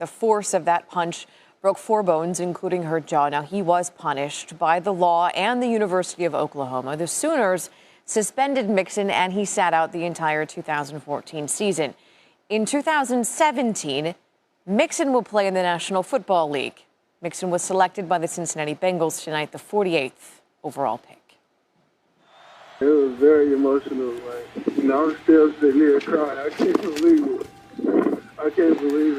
The force of that punch broke 4 bones, including her jaw. Now, he was punished by the law and the University of Oklahoma. The Sooners suspended Mixon, and he sat out the entire 2014 season. In 2017, Mixon will play in the National Football League. Mixon was selected by the Cincinnati Bengals tonight, the 48th overall pick. It was very emotional. I'm still sitting here crying. I can't believe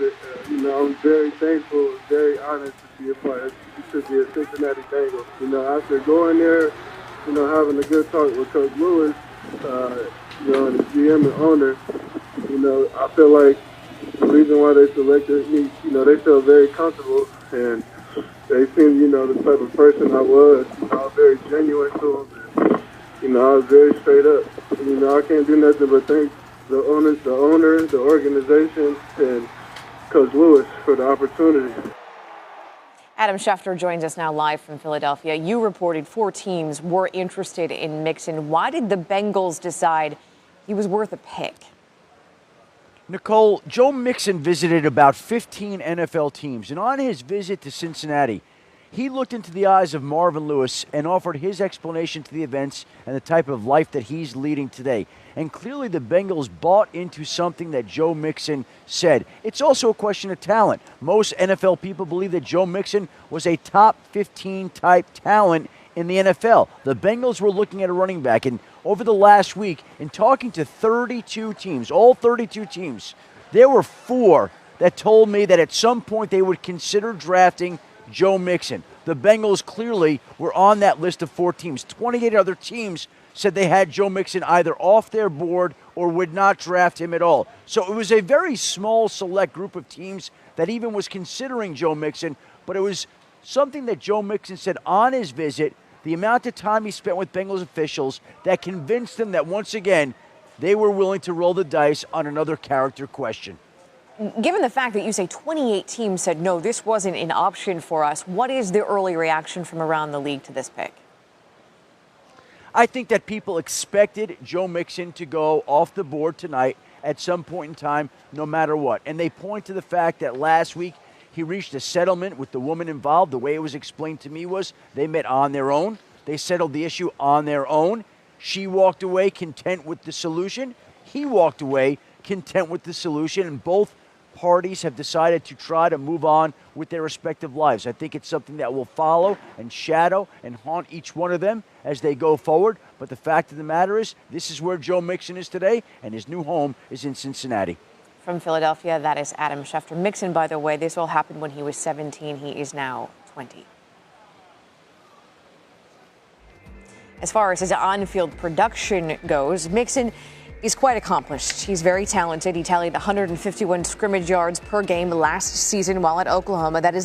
it. I'm very thankful and very honored to be a part to be a Cincinnati Bengals. After going there, having a good talk with Coach Lewis, and the GM and owner, I feel like the reason why they selected me, they felt very comfortable and they seemed, the type of person I was. I was very genuine to them. And, I was very straight up. I can't do nothing but thank the owner, the organization, and Coach Lewis for the opportunity. Adam Schefter joins us now live from Philadelphia. You reported 4 teams were interested in Mixon. Why did the Bengals decide he was worth a pick? Nicole, Joe Mixon visited about 15 NFL teams, and on his visit to Cincinnati, he looked into the eyes of Marvin Lewis and offered his explanation to the events and the type of life that he's leading today. And clearly the Bengals bought into something that Joe Mixon said. It's also a question of talent. Most NFL people believe that Joe Mixon was a top 15 type talent in the NFL. The Bengals were looking at a running back, and over the last week, in talking to 32 teams, all 32 teams, there were 4 that told me that at some point they would consider drafting Joe Mixon. The Bengals clearly were on that list of 4 teams. 28 other teams said they had Joe Mixon either off their board or would not draft him at all. So it was a very small, select group of teams that even was considering Joe Mixon, but it was something that Joe Mixon said on his visit, the amount of time he spent with Bengals officials, that convinced them that once again they were willing to roll the dice on another character question. Given the fact that you say 28 teams said, no, this wasn't an option for us, what is the early reaction from around the league to this pick? I think that people expected Joe Mixon to go off the board tonight at some point in time, no matter what. And they point to the fact that last week he reached a settlement with the woman involved. The way it was explained to me was they met on their own. They settled the issue on their own. She walked away content with the solution. He walked away content with the solution. And both parties have decided to try to move on with their respective lives. I think it's something that will follow and shadow and haunt each one of them as they go forward. But the fact of the matter is, this is where Joe Mixon is today, and his new home is in Cincinnati. From Philadelphia, that is Adam Schefter. Mixon, by the way, this all happened when he was 17. He is now 20. As far as his on-field production goes, Mixon is quite accomplished. He's very talented. He tallied 151 scrimmage yards per game last season while at Oklahoma. That is